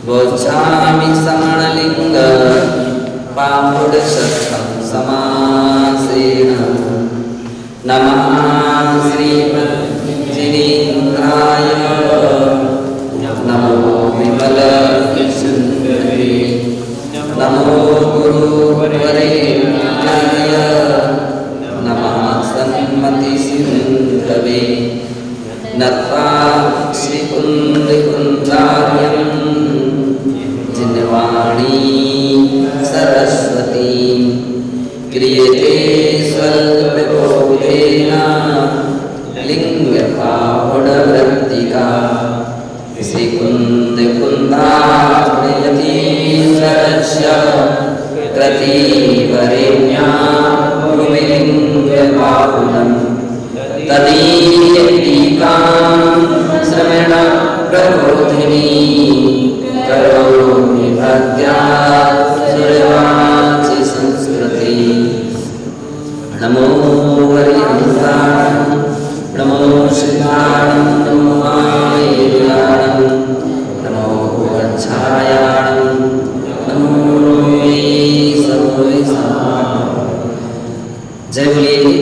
वोच्छामि समणलिंग पाहुड सत्सं समासेन नमः श्रीमज्जिनेन्द्राय नमो विमल सुंदरी नमो गुरुवरेण्याय नमः सन्मति सिंधवे नत्वा श्रीकुंदकुंजार्यं जिनवाणी सरस्वती क्रियते स्वल्पबोधेन लिंगपाहुडवृत्तिका श्रीकुंदकुंदार्यति सरस्य कृतिवरेण्या भूमिलिंगपाहुडम् तदीयटीकां श्रवण प्रबोधिनी करोमि भक्त्या सुरवाचि संस्कृति नमो हरिहंसाय नमो श्रीकाणं नमो माययाणं नमो गच्छायाणं नमो मे सर्वेषां। जय बोलिए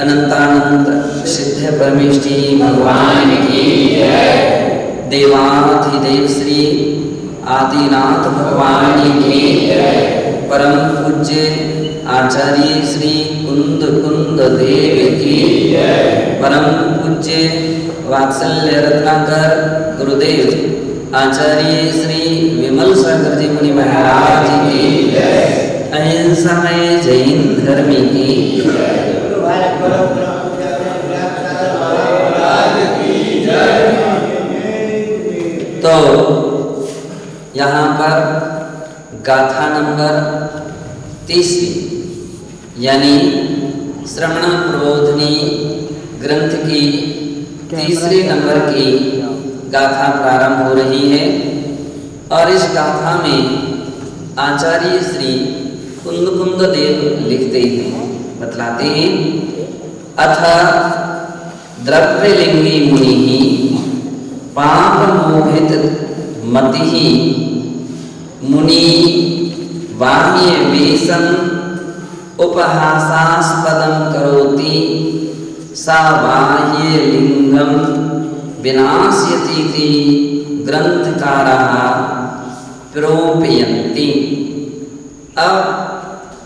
अनंतानंद सिद्ध परमेष्ठी भगवान की जय। देवाधिदेव श्री आदिनाथ भगवान की जय। परम पूज्य आचार्य श्री कुंद कुंद देव की जय। परम पूज्य वात्सल्य रत्नाकर गुरुदेव आचार्य श्री विमल सागर जी मुनि महाराज की जय। अहिंसा में जैन धर्म की जय। तो यहाँ पर गाथा नंबर 30 यानी श्रवण प्रबोधिनी ग्रंथ की तीसरे नंबर की गाथा प्रारंभ हो रही है। और इस गाथा में आचार्य श्री कुंद देव लिखते हैं, बतलाते हैं अथ द्रव्यलिंगी मुनि पाप मोहित मति मुनि बाह्य वेशम उपहासास्पदं करोति सा बाह्य लिंगम विनाश्यतीति ग्रंथकारः प्रोपयन्ति। अब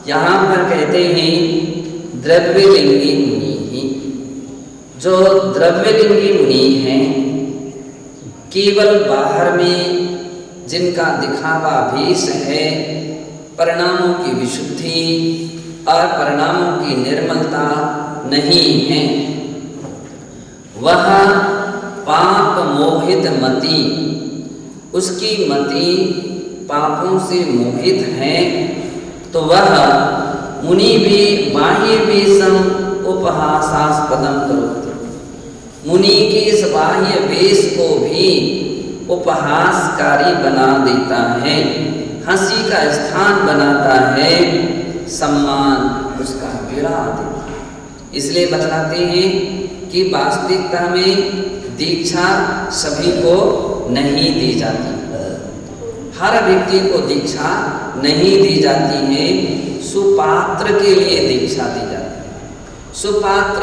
यहाँ पर कहते हैं द्रव्यलिंगी मुनि, जो द्रव्यलिंगी मुनि हैं केवल बाहर में जिनका दिखावा भेष है, परिणामों की विशुद्धि और परिणामों की निर्मलता नहीं है, वह पाप मोहित मति, उसकी मति पापों से मोहित है, तो वह मुनि भी बाह्य वेशम उपहासास्पदम करोति, मुनि के इस बाह्य वेश को भी उपहासकारी बना देता है, हंसी का स्थान बनाता है, सम्मान उसका गिरा देता है। इसलिए बतलाते हैं कि वास्तविकता में दीक्षा सभी को नहीं दी जाती, हर व्यक्ति को दीक्षा नहीं दी जाती है, सुपात्र के लिए दीक्षा दी जाती है। सुपात्र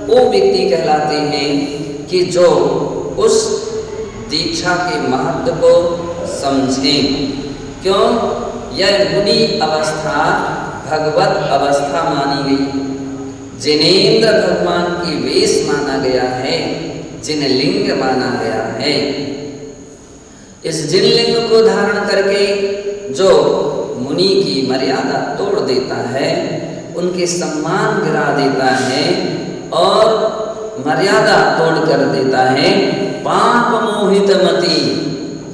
वो व्यक्ति कहलाते हैं कि जो उस दीक्षा के महत्व को समझें। क्यों? यह मुनि अवस्था भगवत अवस्था मानी गई, जिनेन्द्र भगवान की वेश माना गया है, जिनलिंग माना गया है। इस जिनलिंग को धारण करके जो मुनि की मर्यादा तोड़ देता है, उनके सम्मान गिरा देता है और मर्यादा तोड़ कर देता है, पाप मोहित मति,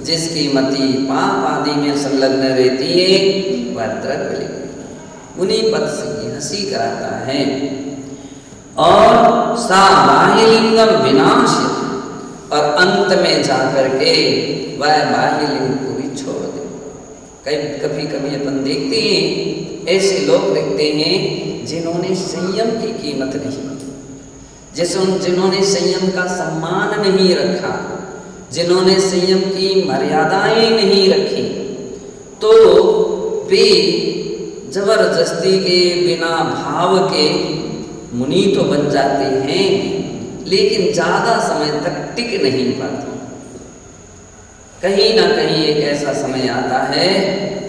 जिसकी मति पाप आदि में संलग्न रहती है, वह द्रव्यलिंग मुनि पद से हंसी कराता है। और सा बाह्यलिंगम विनाश्यति, और अंत में जाकर के वह बाह्यलिंग को भी छोड़ दे। कभी कभी अपन देखते हैं ऐसे लोग देखते हैं जिन्होंने संयम की कीमत नहीं, जिन्होंने संयम का सम्मान नहीं रखा, जिन्होंने संयम की मर्यादाएं नहीं रखी, तो वे जबरदस्ती के बिना भाव के मुनि तो बन जाते हैं, लेकिन ज़्यादा समय तक टिक नहीं पाते। कहीं ना कहीं एक ऐसा समय आता है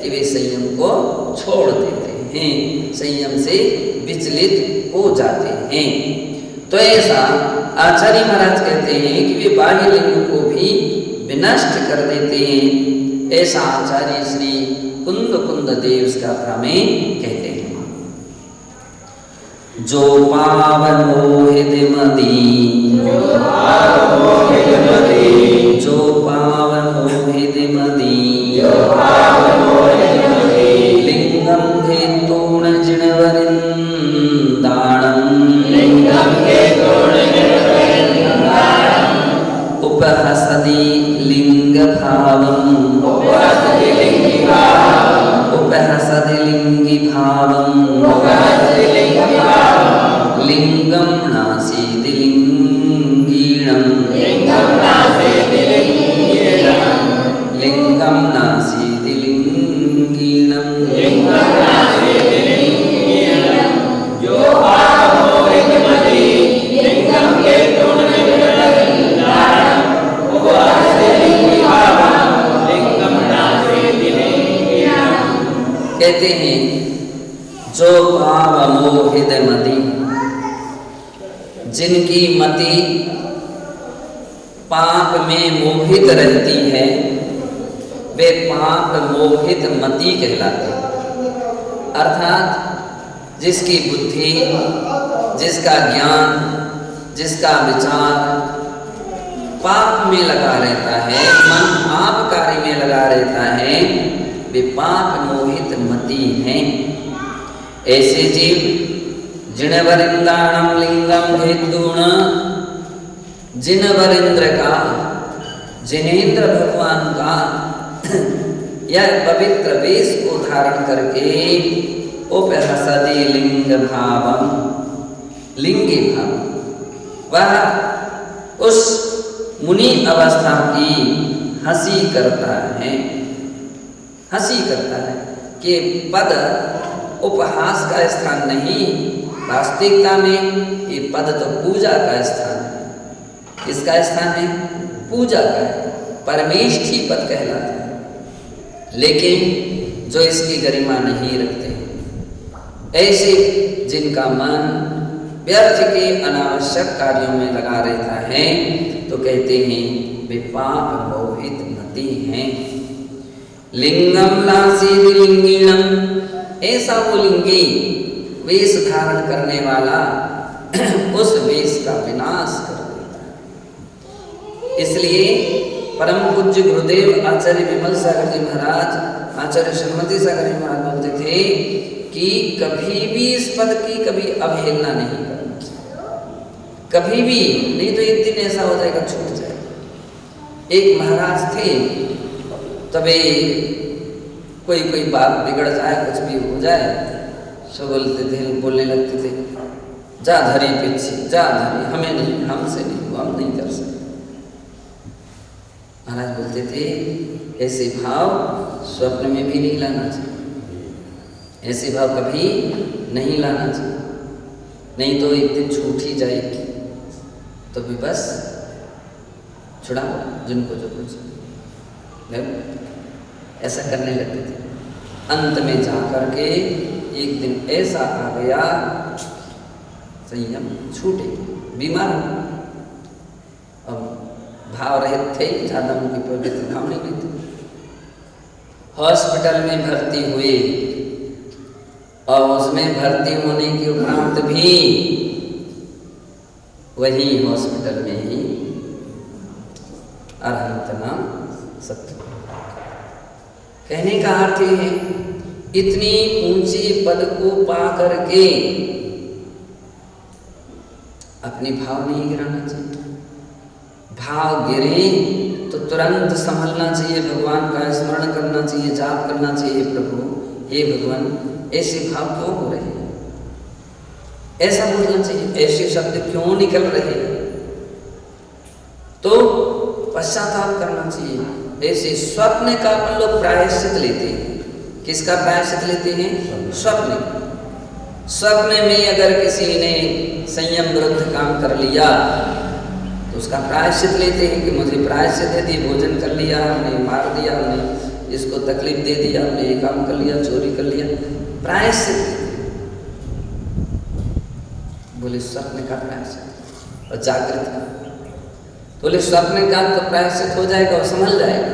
कि वे संयम को छोड़ देते हैं, संयम से विचलित हो जाते हैं। तो ऐसा आचार्य महाराज कहते हैं कि वे बाह्य लिंग को भी विनष्ट कर देते हैं। ऐसा आचार्य श्री कुंद देव गाथा में कहते हैं। जो पावन मोहित मदी, जो पावन मोहित मदी, जो पावन मोहित मदी, जो पावन मोहित मदी, लिंगम हेतुण जिणवरिंदाणम, लिंगम हेतुण जिणवरिंदाणम, उपहसति लिंग भावम, उपहसति लिंग भावम, उपहसति लिंगी भावम, उपहसति लिंगी भावम, लिंगम नासीदि लिंगीणम, लिंगम नासीदि लिंगीणम, लिंगम नासीदि लिंगीणम, लिंगम नासीदि लिंगीणम, जो पावन मोहित मदी, लिंगम हेतुण जिणवरिंदाणम, उपहसति लिंगी भावम, लिंगम नासीदि लिंगीणम। कहते हैं जो पाव मोहित मति, जिनकी मति पाप में मोहित रहती है, वे पाप मोहित मति कहलाते हैं। अर्थात जिसकी बुद्धि, जिसका ज्ञान, जिसका विचार पाप में लगा रहता है, मन पाप कार्य में लगा रहता है, वे पाप मोहित मति हैं। ऐसे जीव जिणवरिंदाणम लिंगम हेतुण, जिनवरिंद्र का, जिनेन्द्र भगवान का यह पवित्र वेश को धारण करके उपहसति लिंग भावम, लिंगी भाव, वह उस मुनि अवस्था की हंसी करता है, हंसी करता है कि पद उपहास का स्थान नहीं, वास्तविकता में ये पद तो पूजा का स्थान है। किसका स्थान है? पूजा का है, परमेष्ठी पद कहलाता है। लेकिन जो इसकी गरिमा नहीं रखते, ऐसे जिनका मन व्यर्थ के अनावश्यक कार्यों में लगा रहता है, तो कहते हैं वे पाप मोहित मति हैं। लिंगम नासीदि लिंगीणम, ऐसा वो लिंगी वेश धारण करने वाला उस वेश का विनाश कर देता है। इसलिए परम पूज्य गुरुदेव आचार्य विमल सागर जी महाराज, आचार्य श्रीमती सागर जी महाराज बोलते थे कि कभी भी इस पद की कभी अवहेलना नहीं करना चाहिए, कभी भी नहीं तो एक दिन ऐसा हो जाएगा छूट जाएगा। एक महाराज थे, तबे कोई बात बिगड़ जाए, कुछ भी हो जाए, सो बोलते थे, बोलने लगते थे, जा धरी पीछे, जा धरी, हमें नहीं, हमसे नहीं, हम नहीं कर सकते। महाराज बोलते थे ऐसे भाव स्वप्न में भी नहीं लाना चाहिए, ऐसे भाव कभी नहीं लाना चाहिए, नहीं तो एक दिन छूट ही जाएगी। तो भी बस छुड़ाओ जिनको जो कुछ, ऐसा करने लगते थे। अंत में जाकर के एक दिन ऐसा आ गया, संयम छूटे, बीमार अब भाव रहित थे, ज़्यादा उनकी पवित्र भाव नहीं थे। हॉस्पिटल में भर्ती हुए और उसमें भर्ती होने के उपरांत भी वही हॉस्पिटल में ही अरहंत नाम सत्य। कहने का अर्थ है इतनी ऊंचे पद को पा करके अपने भाव नहीं गिराना चाहिए। भाव गिरे तो तुरंत संभलना चाहिए, भगवान का स्मरण करना चाहिए, जाप करना चाहिए, प्रभु हे भगवान ऐसे भाव क्यों हो रहे हैं, ऐसा बोलना चाहिए, ऐसे शब्द क्यों निकल रहे हैं। तो पश्चाताप करना चाहिए। ऐसे स्वप्न का अपन लोग प्रायश्चित लेते हैं। किसका प्रायश्चित लेते हैं? स्वप्न। स्वप्न में अगर किसी ने संयम विरुद्ध काम कर लिया तो उसका प्रायश्चित लेते हैं कि मुझे प्रायश्चित दे दी, भोजन कर लिया हमने, मार दिया हमने, इसको तकलीफ दे दिया हमने, ये काम कर लिया, चोरी कर लिया, प्रायश्चित। बोले स्वप्न का प्रायश्चित और जागृत का। बोले स्वप्न का तो प्रायश्चित हो जाएगा और संभल जाएगा,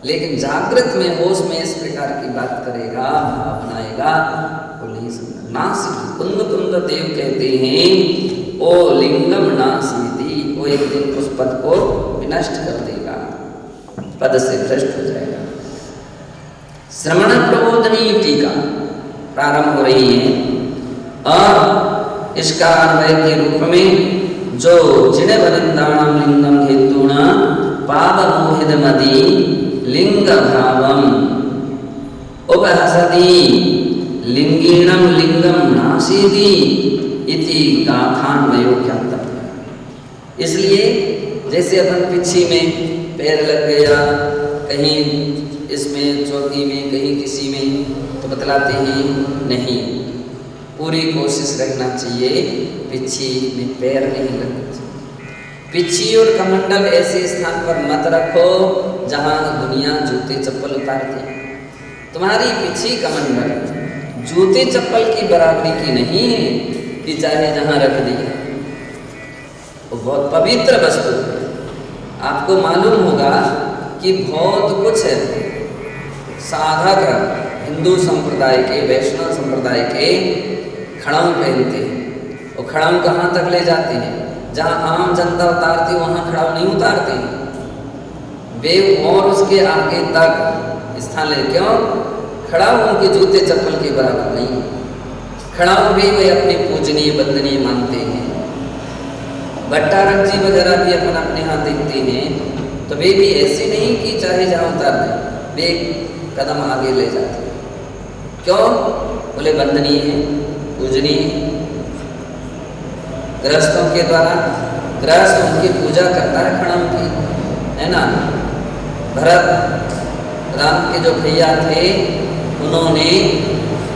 लेकिन जागृत में होश में इस प्रकार की बात करेगा, अपनाएगा, वो नहीं समझ। नासी कुंद कुंद देव कहते हैं ओ लिंगम नासीति, वो एक दिन उस पद को विनष्ट कर देगा, पद से भ्रष्ट हो जाएगा। श्रवण प्रबोधनी टीका प्रारंभ हो रही है और इसका अन्वय के रूप में जो जिण वृंदाणम लिंगम हेतुण पाप मोहित मदी लिंग भावम उपहसति लिंगीणम लिंगम नासीति इति गाथान्वयो ज्ञातव्य। इसलिए जैसे अपन पिछी में पैर लग गया, कहीं इसमें चौकी में, कहीं किसी में, तो बतलाते हैं नहीं, पूरी कोशिश रखना चाहिए पिछी में पैर नहीं लगना चाहिए। पिछी और कमंडल ऐसे स्थान पर मत रखो जहाँ दुनिया जूते चप्पल उतारती है। तुम्हारी पिछी कमंडल जूते चप्पल की बराबरी की नहीं है कि चाहे जहाँ रख दिया। वो बहुत पवित्र वस्तु है। आपको मालूम होगा कि बहुत कुछ है साधक हिंदू संप्रदाय के, वैष्णव संप्रदाय के खड़ाऊ पहनते हैं। और खड़ाऊ कहाँ तक ले जाते हैं? जहाँ आम जनता उतारती है वहाँ खड़ाऊ नहीं उतारते हैं वे, और उसके आगे तक स्थान ले। क्यों? खड़ाऊ उनके जूते चप्पल के बराबर नहीं। खड़ाऊ भी वे अपने पूजनीय बंदनीय मानते हैं। भट्टारक जी वगैरह भी अपन अपने यहाँ देखते हैं तो वे भी ऐसे नहीं कि चाहे जहाँ उतार दें, वे कदम आगे ले जाते हैं। क्यों? बोले बंदनीय है, पूजनीय है। गृहस्थों के द्वारा, गृहस्थ उनकी पूजा करता है खड़ाऊ की, है ना। भरत राम के जो भैया थे उन्होंने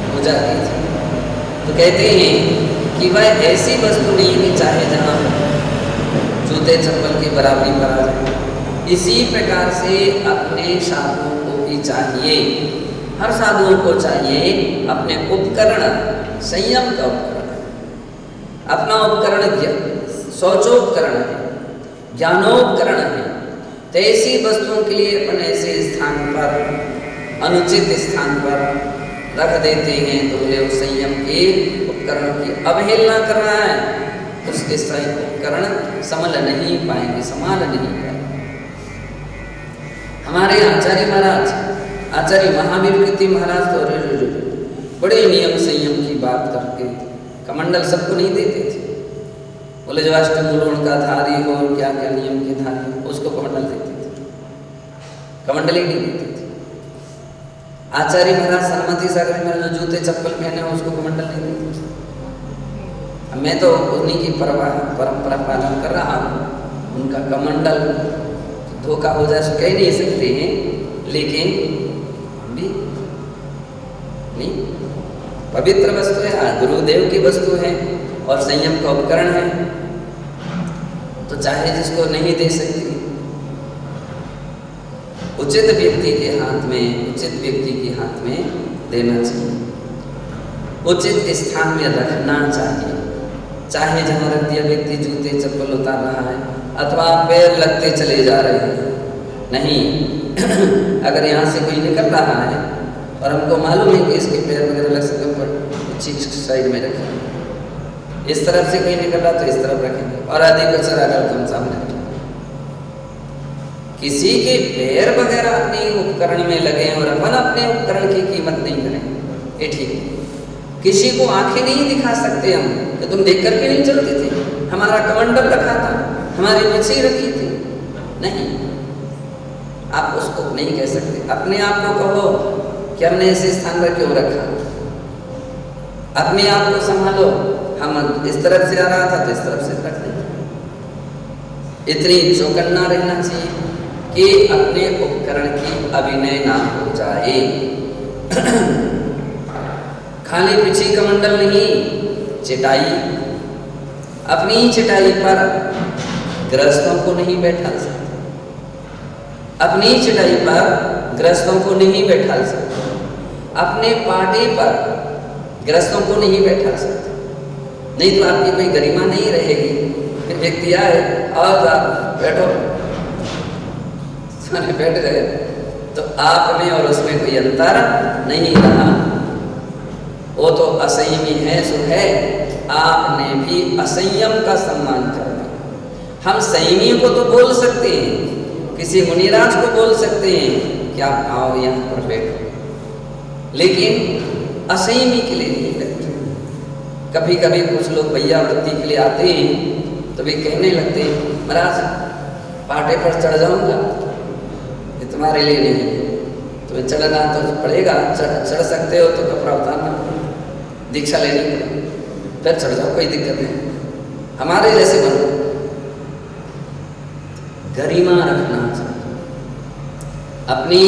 पूजा की थी। तो कहते हैं कि वह ऐसी वस्तु नहीं कि चाहे जहाँ जूते चप्पल की बराबरी पर आ जाए। इसी प्रकार से अपने साधुओं को भी चाहिए, हर साधुओं को चाहिए अपने उपकरण, संयम का उपकरण, अपना उपकरण शौचोपकरण है, ज्ञानोपकरण है। तो ऐसी वस्तुओं के लिए अपन ऐसे स्थान पर, अनुचित स्थान पर रख देते हैं तो बोले उस संयम के उपकरणों की अवहेलना कर रहा है, उसके सही उपकरण संभल नहीं पाएंगे, संभाल नहीं पाएंगे। हमारे आचार्य महाराज, आचार्य महावीर कृति महाराज तो बड़े नियम संयम की बात करके कमंडल सबको नहीं देते थे। बोले जो अष्टमूलों का धारी हो, क्या क्या नियम के धारी हो, उसको कमंडल देते थे, कमंडल ही नहीं देते थे। आचार्य महाराज सरमती सागर में जो जूते चप्पल पहने हो उसको कमंडल नहीं देते। मैं तो उन्हीं की परंपरा पालन कर रहा हूँ। उनका कमंडल धोखा हो जाए सो कह नहीं सकते हैं, लेकिन भी नहीं, पवित्र वस्तु है, गुरुदेव की वस्तु है और संयम का उपकरण है, तो चाहे जिसको नहीं दे सकती, उचित व्यक्ति के हाथ में, उचित व्यक्ति के हाथ में देना चाहिए, उचित स्थान में रखना चाहिए। चाहे जहाँ रख दिया व्यक्ति जूते चप्पल उतार रहा है अथवा पैर लगते चले जा रहे हैं, नहीं अगर यहाँ से कोई निकल रहा है और हमको मालूम है कि इसके पैर वगैरह लग सकते हैं, ठीक साइड में रखेंगे। इस तरफ से कोई निकल रहा तो इस तरफ रखेंगे, और अधिक अचर अगर तुम सामने रखेंगे। किसी के पैर वगैरह अपने उपकरण में लगे और अपन अपने उपकरण की कीमत नहीं करें, ये ठीक है। किसी को आंखें नहीं दिखा सकते हम कि तुम देख करके नहीं चलते थे, हमारा कमंडल रखा था, हमारी मिर्ची रखी थी, नहीं, आप उसको नहीं कह सकते। अपने आप को कहो कि हमने ऐसे स्थान पर क्यों रखा, अपने आप को संभालो, हम इस तरफ से आ रहा था तो इस तरफ से रख दें। इतनी चौकन्ना रहना चाहिए कि अपने उपकरण की अभिनय ना हो जाए। खाली पीछे कमंडल नहीं, चटाई, अपनी चटाई पर गृहस्थों को नहीं बैठा सकते, अपनी चटाई पर गृहस्थों को नहीं बैठा सकते, अपने पाटे पर गृहस्थों को नहीं बैठा सकते, नहीं तो आपकी कोई गरिमा नहीं रहेगी। व्यक्ति आए और बैठो, बैठ गए तो आप में और उसमें कोई अंतर नहीं रहा। वो तो असंयमी है सो है, आपने भी असंयम का सम्मान कर दिया। हम संयमी को तो बोल सकते हैं, किसी मुनिराज को बोल सकते हैं कि आप आओ यहाँ पर बैठो, लेकिन असंयमी के लिए नहीं बैठते। कभी कभी कुछ लोग भैया वृत्ति के लिए आते हैं तो वे कहने लगते हैं, महाराज पाटे पर चढ़ जाऊंगा, ये तुम्हारे लिए नहीं, तुम्हें चढ़ना तो पड़ेगा, चढ़ सकते हो तो कपड़ा उतारना, दीक्षा लेनी पड़ेगी, फिर चढ़ जाओ, कोई दिक्कत नहीं, हमारे जैसे बनो। गरिमा रखना चाहिए, अपनी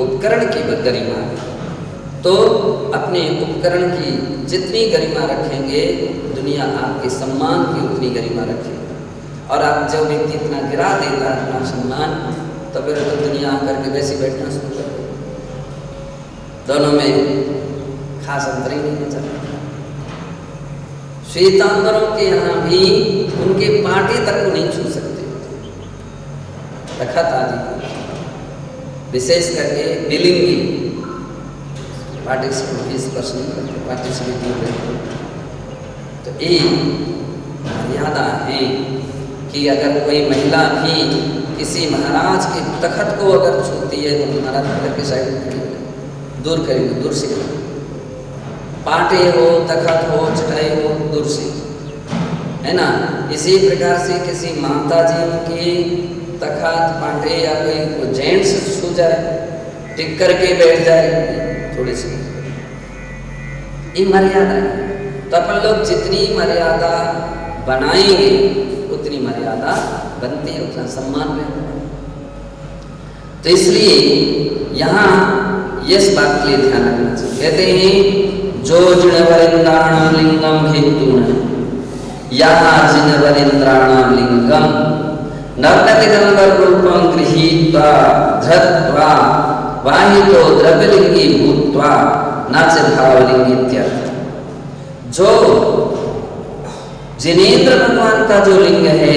उपकरण की गरिमा, तो अपने उपकरण की जितनी गरिमा रखेंगे दुनिया आपके सम्मान की उतनी गरिमा रखेगी। और आप जो व्यक्ति इतना गिरा देता है इतना सम्मान, तो फिर तो दुनिया आकर के वैसे बैठना शुरू कर देगी। दोनों में खास अंतर ही नहीं नजर आता। श्वेतांबरों के यहाँ भी उनके पाटे तक को नहीं छू सकते, तखत आदि, विशेष करके बिलिंगी पाटे से स्पर्श नहीं करते, पाटे से नहीं करते। तो ये मर्यादा है कि अगर कोई महिला भी किसी महाराज के तखत को अगर छूती है तो महाराज तखत के साइड दूर करेंगे, दूर से करेंगे। पाटे हो, तखत हो, चटाई हो, दूर से, है ना। इसी प्रकार से किसी माता जी के तखत, पाटे या कोई जेंट्स छू जाए, टिक करके बैठ जाए, थोड़ी सी ये मर्यादा है। तो अपन लोग जितनी मर्यादा बनाएंगे उतनी मर्यादा बनती है, उतना सम्मान रहता है। तो इसलिए यहाँ इस बात के लिए ध्यान रखना चाहिए। कहते हैं जो जिनवरेंद्राणाम लिंगम हेतुन यहाँ जिनवरेंद्राणाम लिंगम नवनदिगंबर रूपम गृहीत्वा धृत्वा वाहितो द्रव्यलिंगी भूत्वा न च भावलिंगी इत्यर्थ। जो जिनेंद्र भगवान का जो लिंग है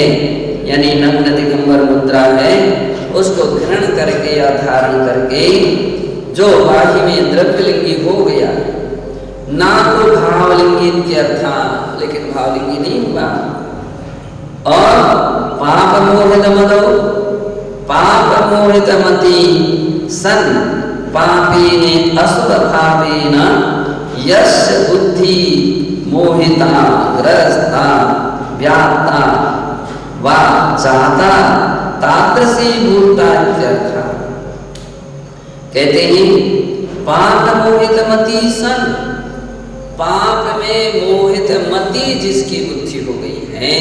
यानी नग्न दिगंबर मुद्रा है, उसको ग्रहण करके या धारण करके जो बाही में द्रव्यलिंगी हो गया, ना तो भावलिंगी इत्यर्था, लेकिन भावलिंगी नहीं हुआ। और पाप मोहित मदो पाप मोहित मति सन पापेने असुर भावेन यस्य बुद्धि मोहिता ग्रस्ता व्याप्ता वा जाता तादृशी भूता इत्यर्था। कहते हैं पाप मोहित मति सन, पाप में मोहित मति जिसकी बुद्धि हो गई है,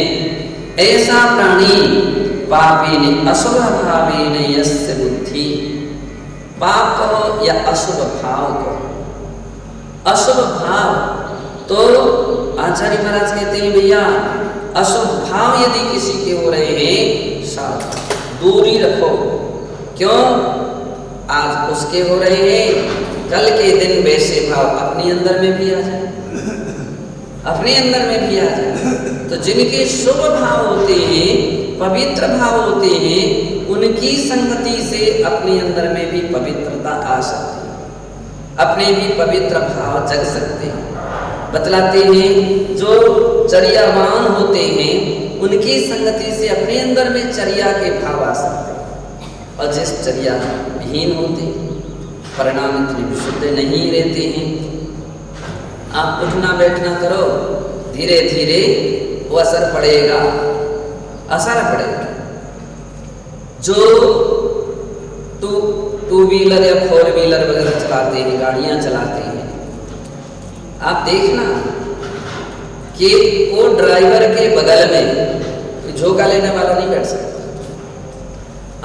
ऐसा प्राणी पापी ने अशुभ भावे ने यस्य बुद्धि, पाप कहो या अशुभ भाव कहो। अशुभ भाव तो आचार्य महाराज कहते हैं भैया अशुभ भाव यदि किसी के हो रहे हैं साथ दूरी रखो। क्यों? आज उसके हो रहे हैं, कल के दिन वैसे भाव अपने अंदर में भी आ जाए, अपने अंदर में भी आ जाए। तो जिनके शुभ भाव होते हैं, पवित्र भाव होते हैं, उनकी संगति से अपने अंदर में भी पवित्रता आ सकती है, अपने भी पवित्र भाव जग सकते हैं। बतलाते हैं जो चर्यावान होते हैं उनकी संगति से अपने अंदर में चर्या के भाव आ सकते हैं, और जिस चर्या विहीन होते परिणाम इतने विशुद्ध नहीं रहते हैं। आप उठना बैठना करो, धीरे धीरे वो असर पड़ेगा, असर पड़ेगा। जो टू व्हीलर या फोर व्हीलर वगैरह चलाते हैं, गाड़ियां चलाते हैं, आप देखना कि वो ड्राइवर के बगल में झोंका लेने वाला नहीं बैठ सकता,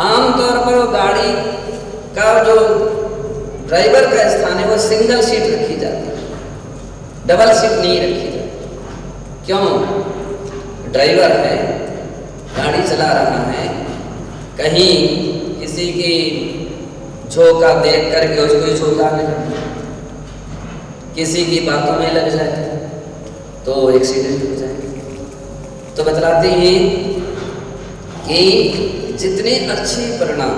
आमतौर पर वो गाड़ी का जो ड्राइवर का स्थान है वो सिंगल सीट रखी जाती है, डबल सीट नहीं रखी जाती। क्यों? ड्राइवर है, गाड़ी चला रहा है, कहीं किसी की झोंका देख करके उसको ही झोंका में लग जाए, किसी की बातों में लग जाए तो एक्सीडेंट हो जाए। तो बतलाते हैं कि जितने अच्छे परिणाम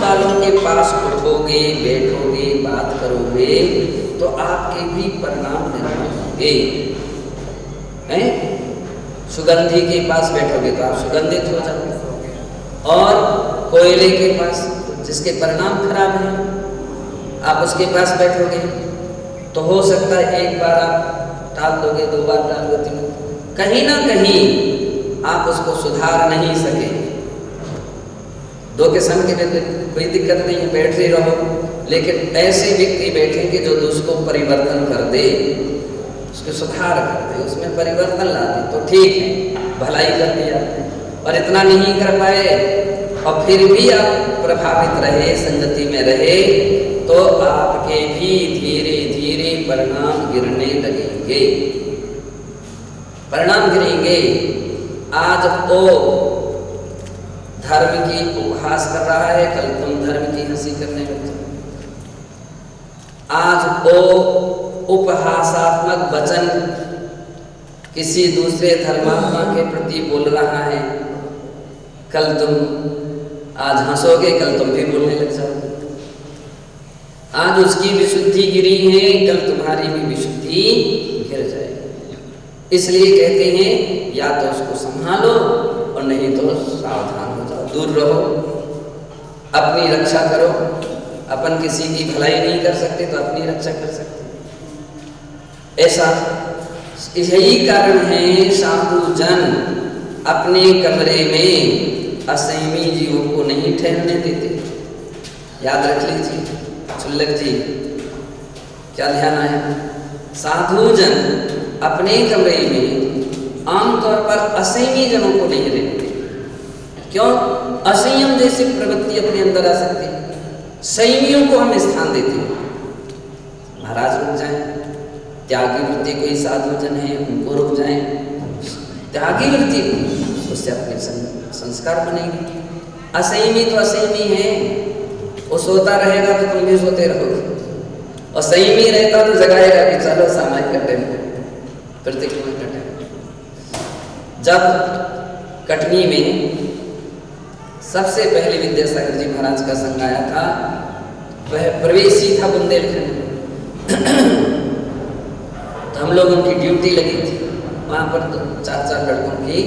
वालों के पास उठोगे, बैठोगे, बात करोगे तो आपके भी परिणाम निर्माण होंगे। हैं? सुगंधी के पास बैठोगे तो आप सुगंधित हो जाओगे, और कोयले के पास जिसके परिणाम खराब हैं आप उसके पास बैठोगे तो हो सकता है एक बार आप टाल दोगे, 2 बार टाल दोगे, 3 बार, कहीं ना कहीं आप उसको सुधार नहीं सके। 2 के संग के में कोई दिक्कत नहीं है, बैठ ही रहो, लेकिन ऐसे व्यक्ति बैठेंगे जो उसको परिवर्तन कर दे, उसको सुधार कर दे, उसमें परिवर्तन ला दे तो ठीक है, भलाई कर दिया। और इतना नहीं कर पाए और फिर भी आप प्रभावित रहे, संगति में रहे, तो आपके भी धीरे धीरे परिणाम गिरने लगेंगे, परिणाम गिरेंगे। आज वो धर्म की उपहास कर रहा है, कल तुम धर्म की हंसी करने लग जाओ। आज वो उपहासात्मक वचन किसी दूसरे धर्मात्मा के प्रति बोल रहा है, कल तुम आज हंसोगे, कल तुम भी बोलने लग जाओगे। आज उसकी विशुद्धि गिरी है, कल तुम्हारी भी विशुद्धि गिर जाएगी। इसलिए कहते हैं या तो उसको संभालो और नहीं तो सावधान हो जाओ, दूर रहो, अपनी रक्षा करो। अपन किसी की भलाई नहीं कर सकते तो अपनी रक्षा कर सकते। ऐसा यही कारण है साधु जन अपने कमरे में असंयमी जीवों को नहीं ठहरने देते। याद रख लीजिए चुल्लक जी, क्या ध्यान आया? साधु जन अपने कमरे में आमतौर पर असंयमी जनों को नहीं रहते। क्यों? असंयम जैसी प्रवृत्ति अपने अंदर आ सकती है, संयमियों को हम स्थान देते हैं। महाराज रुक जाएं, त्यागी वृत्ति कोई साधु जन है उनको रुक जाएं, त्यागी वृत्ति उससे अपने संस्कार बनेंगे। असंयमी तो असंयमी है, वो सोता रहेगा तो तुम भी सोते रहोगे, और संयमी रहता तो जगाएगा कि चलो सामाजिक कट्टे में प्रतिक्रिया कटे। जब कटनी में सबसे पहले विद्यासागर जी महाराज का संघ आया था, वह प्रवेश ही था बुंदेलखंड में। तो हम लोगों की ड्यूटी लगी थी वहाँ पर, तो 4-4 लड़कों की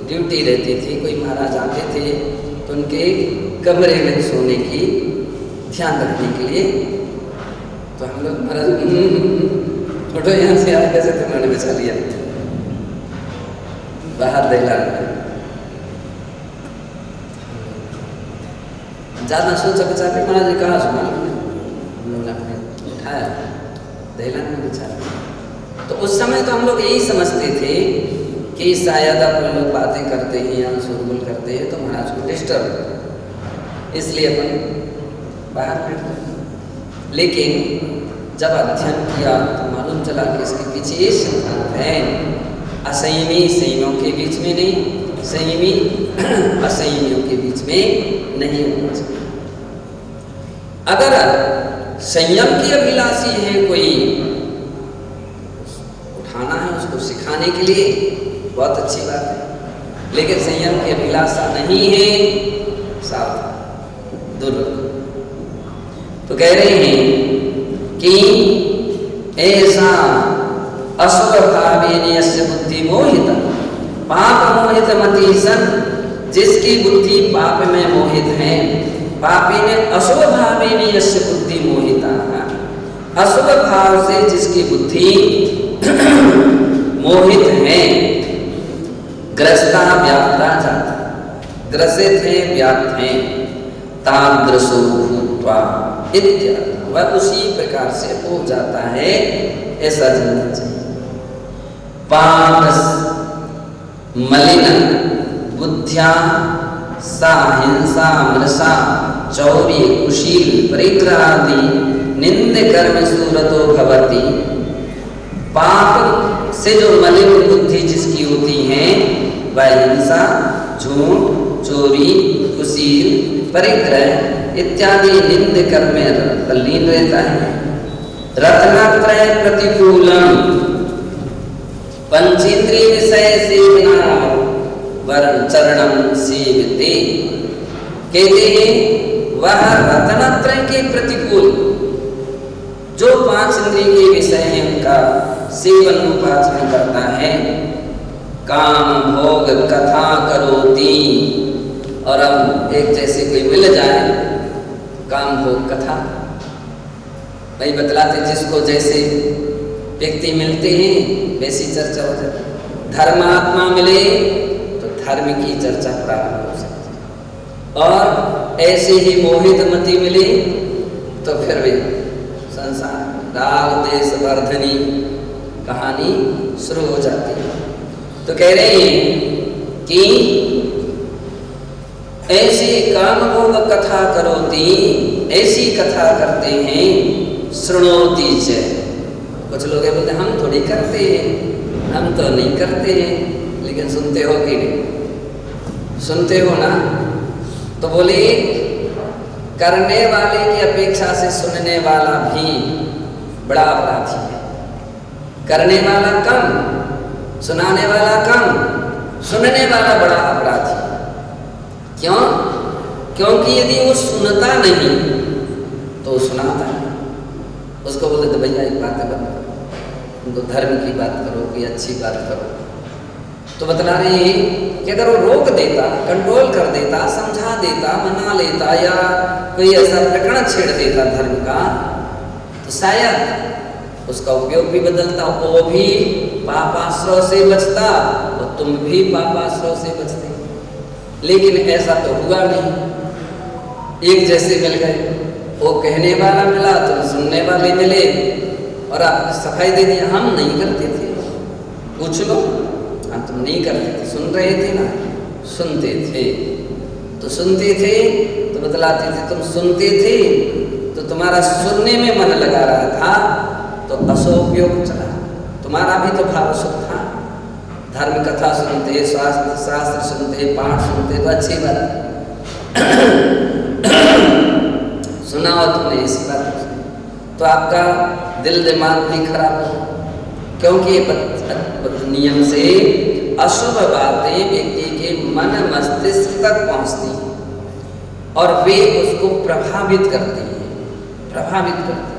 ड्यूटी रहती थी। कोई महाराज आते थे तो उनके कमरे में सोने की ध्यान रखने के लिए, तो हम लोग महाराज उठो यहाँ से, यार कैसे तुमने बिछा लिया बाहर दहला। ज्यादा सोचा बचा के महाराज ने कहा सुना, हम लोग ने उठाया दहला में बिछा लिया। तो उस समय तो हम लोग यही समझते थे कि शायद अपन लोग बातें करते हैं या शोरगुल करते हैं तो महाराज को डिस्टर्ब, इसलिए अपन बाहर बैठ। लेकिन जब अध्ययन किया तो मालूम चला कि इसके पीछे ये सिद्धांत है, असंयमी संयमियों के बीच में नहीं, संयमी असंयमियों के बीच में नहीं होना चाहिए। अगर संयम की अभिलाषी है कोई, उठाना है उसको सिखाने के लिए बहुत अच्छी बात है, लेकिन संयम की अभिलाषा नहीं है, सावधान, दूर रखो। तो कह रहे हैं कि ऐसा असुर भावेन यस्य बुद्धि मोहिता पाप मोहित मति सन, जिसकी बुद्धि पाप में मोहित है। पापी ने अशुभ भावेन यस्य बुद्धि मोहिता, अशुभ भाव से जिसकी बुद्धि मोहित है। ग्रस्ता व्याप्ता जाता, ग्रसित है, व्याप्त है। तादृशो भूत्वा इत्यादि, वह उसी प्रकार से हो जाता है, ऐसा जानना चाहिए। पाप मलिन बुद्ध्या सा हिंसा मृषा चौर्य कुशील परिग्रहादि निंद कर्म सूरतो भवति। पाप से जो मलिन बुद्धि जिसकी होती है वह हिंसा, झूठ, चोरी, कुशील, परिग्रह इत्यादि निंद कर्म में तल्लीन रहता है। रत्नत्रय प्रतिकूलम पंचेंद्रिय विषय सेवना वरण चरणम सेवते। कहते हैं वह रत्नत्रय के प्रतिकूल जो पांच इंद्रिय के विषय हैं उनका सेवन उपाचरण करता है। काम भोग कथा करोति। और अब एक जैसे कोई मिल जाए काम भोग कथा भाई बतलाते जिसको जैसे व्यक्ति मिलते हैं वैसी चर्चा हो जाती है। धर्मात्मा मिले तो धर्म की चर्चा प्रारंभ हो सकती है और ऐसे ही मोहित मति मिले तो फिर भी संसार राग देश वर्धनी कहानी शुरू हो जाती है। तो कह रहे हैं कि ऐसी काम भोग कथा करोति, ऐसी कथा करते हैं। शृणोति च, कुछ लोग बोलते हम थोड़ी करते हैं, हम तो नहीं करते हैं, लेकिन सुनते हो कि नहीं? सुनते हो ना? तो बोले करने वाले की अपेक्षा से सुनने वाला भी बड़ा अपराधी है। करने वाला कम, सुनाने वाला कम, सुनने वाला बड़ा अपराधी। क्यों? क्योंकि यदि वो सुनता नहीं तो सुनाता है। उसको बोलते तो भैया एक बात बंद करो, उनको धर्म की बात करो, कोई अच्छी बात करो। तो बतला रहे हैं कि अगर वो रोक देता, कंट्रोल कर देता, समझा देता, मना लेता या कोई ऐसा प्रकरण छेड़ देता धर्म का तो शायद उसका उपयोग भी बदलता, वो भी पापाश्रय से बचता और तुम भी पापाश्रय से बचते। लेकिन ऐसा तो हुआ नहीं। एक जैसे मिल गए, वो कहने वाला मिला तो सुनने वाले मिले और आपने सफाई दे दिया हम नहीं करते थे। पूछ लो, हाँ तुम नहीं करते थे, सुन रहे थे ना? सुनते थे। तो सुनते थे तो बतलाते थे तुम सुनते थे तो तुम्हारा सुनने में मन लगा रहा था तो असोपयोग चला, तुम्हारा भी तो भाव शुद्ध था। धर्म कथा सुनते, शास्त्र सुनते, पाठ सुनते तो अच्छी बात सुना हो तुमने, ऐसी बात तो आपका दिल दिमाग भी खराब हो। क्योंकि नियम से अशुभ बातें व्यक्ति के मन मस्तिष्क तक पहुंचती हैं और वे उसको प्रभावित करती हैं, प्रभावित करती हैं।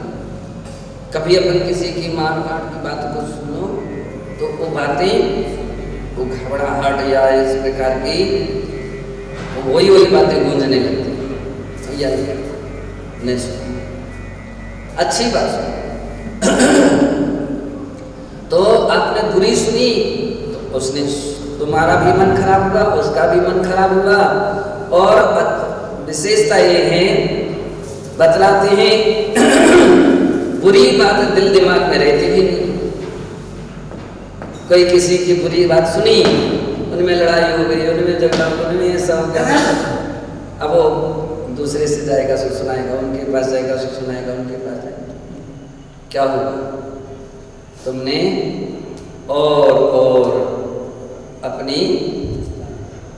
कभी अपन किसी की मार काट की बात को सुनो तो वो बातें, वो घबराहट या इस प्रकार की वही बातें गूंजने लगती हैं। नहीं सुनो, अच्छी बात सुनो। तो आपने बुरी सुनी तो उसने, तुम्हारा भी मन खराब हुआ, उसका भी मन खराब हुआ। और विशेषता ये है, बतलाते हैं बुरी बात दिल दिमाग में रहती भी नहीं। कोई किसी की बुरी बात सुनी, उनमें लड़ाई हो गई, उनमें झगड़ा, उनमें ऐसा हो गया, अब वो दूसरे से जाएगा सो सुनाएगा, उनके पास जाएगा सो सुनाएगा, उनके पास जाएगा। क्या होगा? तुमने और अपनी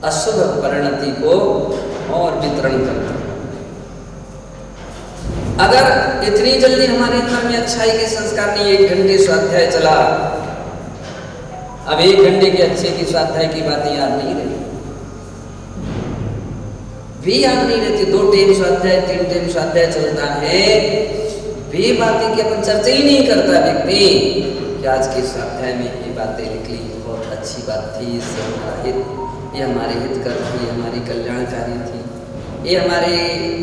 अशुभ परिणति को और वितरण कर दिया। अगर इतनी जल्दी हमारे अंदर में अच्छाई के संस्कार नहीं, 1 घंटे स्वाध्याय चला, अब 1 घंटे के अच्छे की स्वाध्याय की बातें याद नहीं रही, भी याद नहीं रहती। 2 टाइम स्वाध्याय, 3 टाइम स्वाध्याय चलता है, वे बातें की अपन चर्चा ही नहीं करता व्यक्ति कि आज के स्वाध्याय में ये बातें निकली, बहुत अच्छी बात थी, इससे हमारा हित, ये हमारे हितकर थी, हमारी कल्याणकारी थी, ये हमारे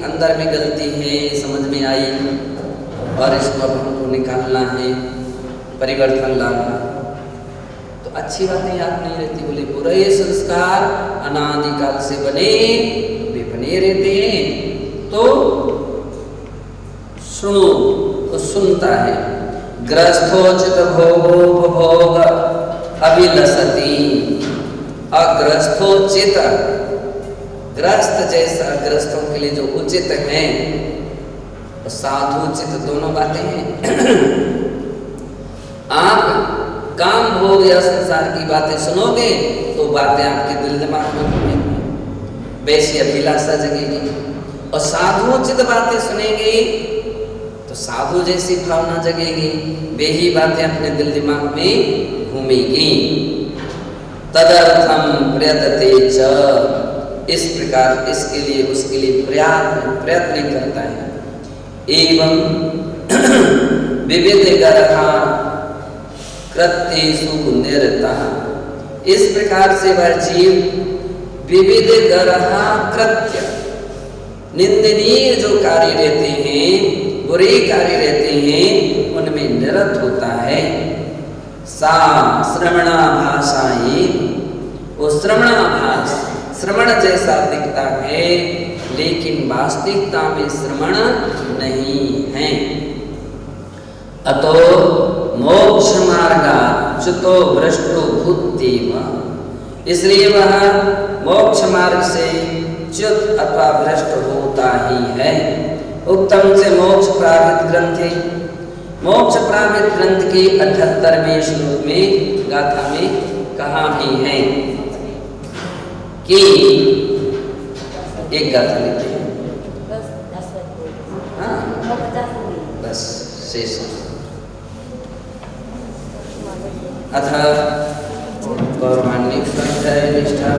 अंदर में गलती है समझ में आई और इसको अब हमको निकालना है, परिवर्तन लाना। तो अच्छी बातें याद नहीं रहती। बोले बुरे संस्कार अनादिकाल से बने, वे बने रहते हैं। तो सुनो, तो सुनता है। ग्रस्थोचित भोगोपभोग अभिलषति, अग्रस्थोचित ग्रस्त जैसा, ग्रस्तों के लिए जो उचित है, तो साधु उचित दोनों बातें हैं। आप काम भोग या संसार की बातें सुनोगे तो बातें आपके दिल दिमाग में घूमेंगी, वैसी अभिलाषा जगेगी। और साधुचित बातें सुनेंगे तो साधु जैसी भावना जगेगी, वे ही बातें अपने दिल दिमाग में घूमेगी। तदर्थम प्रयतते च, इस प्रकार इसके लिए उसके लिए प्रयत्न करता है। एवं विविध गरहा कृत्येषु निरता, इस प्रकार से वह जीव विविध गरहा कृत्य, निंदनीय जो कार्य रहते हैं, बुरे कार्य रहते हैं, उनमें निरत होता है। सा श्रवणाभासाये, वो श्रवणाभास, श्रवण जैसा दिखता है लेकिन वास्तविकता में श्रवण नहीं है। अतो मोक्ष मार्गा च्युतो भ्रष्टो भूत्येव, इसलिए वह मोक्ष मार्ग से च्युत अथवा भ्रष्ट होता ही है। उत्तम से मोक्ष प्राप्त ग्रंथे, मोक्ष प्राप्त ग्रंथ के 78वें श्लोक में गाथा में कहा भी है कि एक गाथा लेते हैं, हाँ बस शेष। अथ गौरवान्वित निष्ठा